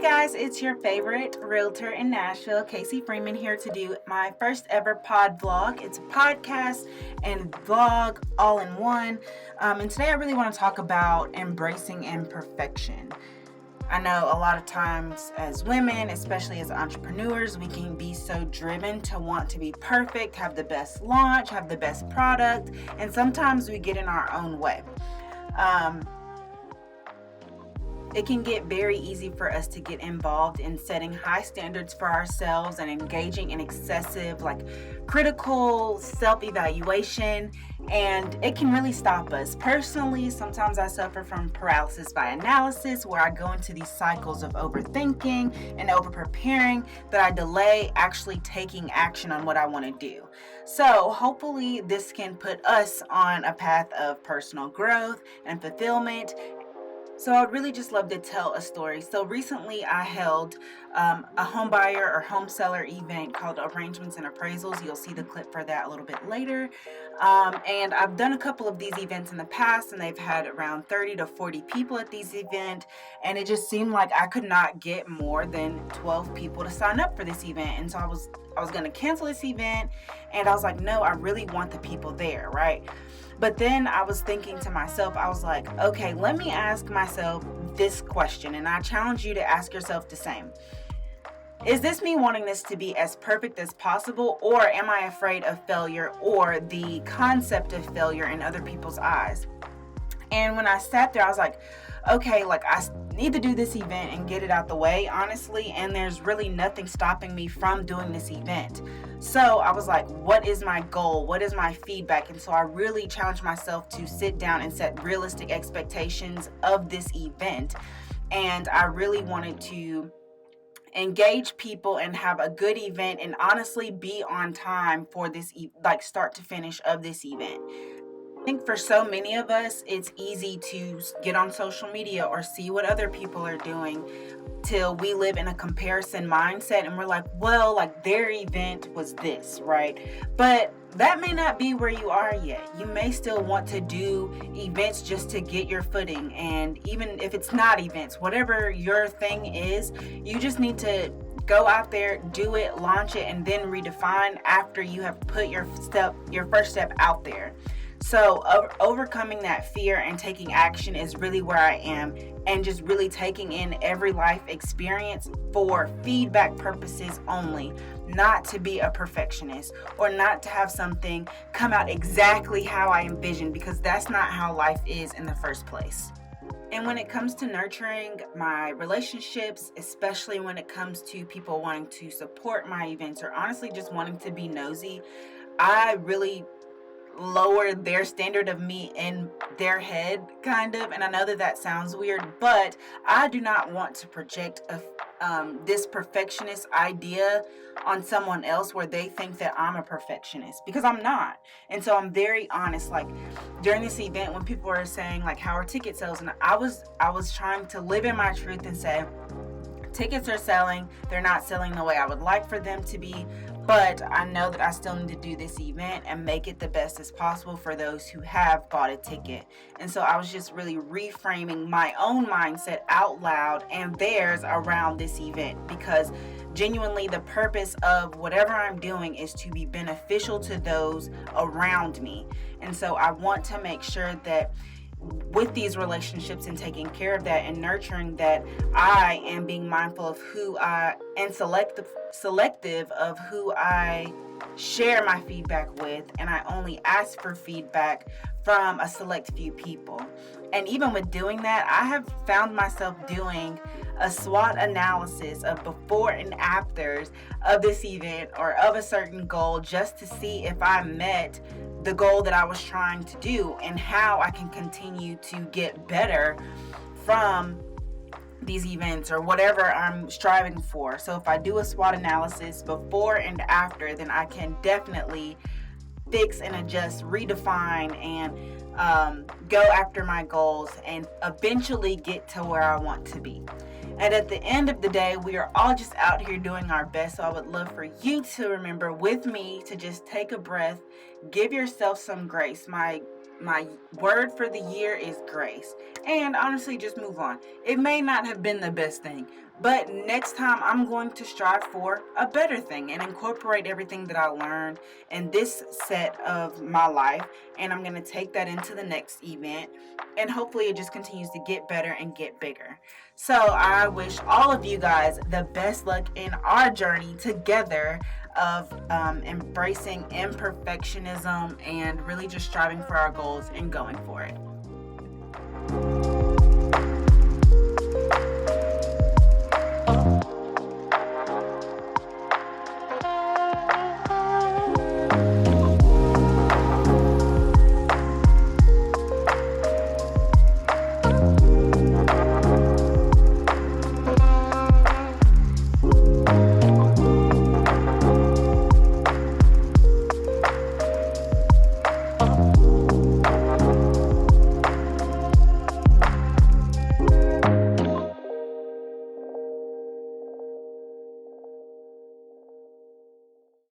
guys, it's your favorite realtor in Nashville, Kasey Freeman, here to do my first ever PodVlog. It's a podcast and vlog all in one. And today I really want to talk about embracing imperfection. I know a lot of times as women, especially as entrepreneurs, we can be so driven to want to be perfect, have the best launch, have the best product, and sometimes we get in our own way. It can get very easy for us to get involved in setting high standards for ourselves and engaging in excessive, critical self-evaluation, and it can really stop us. Personally, sometimes I suffer from paralysis by analysis, where I go into these cycles of overthinking and over-preparing that I delay actually taking action on what I want to do. So hopefully this can put us on a path of personal growth and fulfillment. So I'd really just love to tell a story. So recently I held a home buyer or home seller event called Arrangements and Appraisals. You'll see the clip for that a little bit later. And I've done a couple of these events in the past, and they've had around 30 to 40 people at these events. And it just seemed like I could not get more than 12 people to sign up for this event. And so I was going to cancel this event, and I was like, no, I really want the people there, right? But then I was thinking to myself, I was like, okay, let me ask myself this question, and I challenge you to ask yourself the same. Is this me wanting this to be as perfect as possible, or am I afraid of failure or the concept of failure in other people's eyes? And when I sat there, I was like, okay, I need to do this event and get it out the way, honestly, and there's really nothing stopping me from doing this event. So I was like, what is my goal? What is my feedback? And so I really challenged myself to sit down and set realistic expectations of this event. And I really wanted to engage people and have a good event and honestly be on time for this, start to finish of this event. I think for so many of us, it's easy to get on social media or see what other people are doing till we live in a comparison mindset, and we're like, well, their event was this, right? But that may not be where you are yet. You may still want to do events just to get your footing. And even if it's not events, whatever your thing is, you just need to go out there, do it, launch it, and then redefine after you have put your first step out there. So overcoming that fear and taking action is really where I am, and just really taking in every life experience for feedback purposes only, not to be a perfectionist or not to have something come out exactly how I envisioned, because that's not how life is in the first place. And when it comes to nurturing my relationships, especially when it comes to people wanting to support my events or honestly just wanting to be nosy, I really lower their standard of me in their head, kind of. And I know that sounds weird, but I do not want to project this perfectionist idea on someone else where they think that I'm a perfectionist, because I'm not. And so I'm very honest. During this event, when people were saying how are ticket sales, and I was trying to live in my truth and say, tickets are selling. They're not selling the way I would like for them to be, but I know that I still need to do this event and make it the best as possible for those who have bought a ticket. And so I was just really reframing my own mindset out loud and theirs around this event, because genuinely the purpose of whatever I'm doing is to be beneficial to those around me. And so I want to make sure that with these relationships and taking care of that and nurturing that, I am being mindful of who I and selective of who I share my feedback with, and I only ask for feedback from a select few people. And even with doing that, I have found myself doing a SWOT analysis of before and afters of this event or of a certain goal, just to see if I met the goal that I was trying to do and how I can continue to get better from these events or whatever I'm striving for. So if I do a SWOT analysis before and after, then I can definitely fix and adjust, redefine, and go after my goals and eventually get to where I want to be. And at the end of the day, we are all just out here doing our best. So I would love for you to remember with me to just take a breath, give yourself some grace. My my word for the year is grace. And honestly, just move on. It may not have been the best thing, but next time I'm going to strive for a better thing and incorporate everything that I learned in this set of my life. And I'm going to take that into the next event. And hopefully it just continues to get better and get bigger. So I wish all of you guys the best luck in our journey together of embracing imperfectionism and really just striving for our goals and going for it.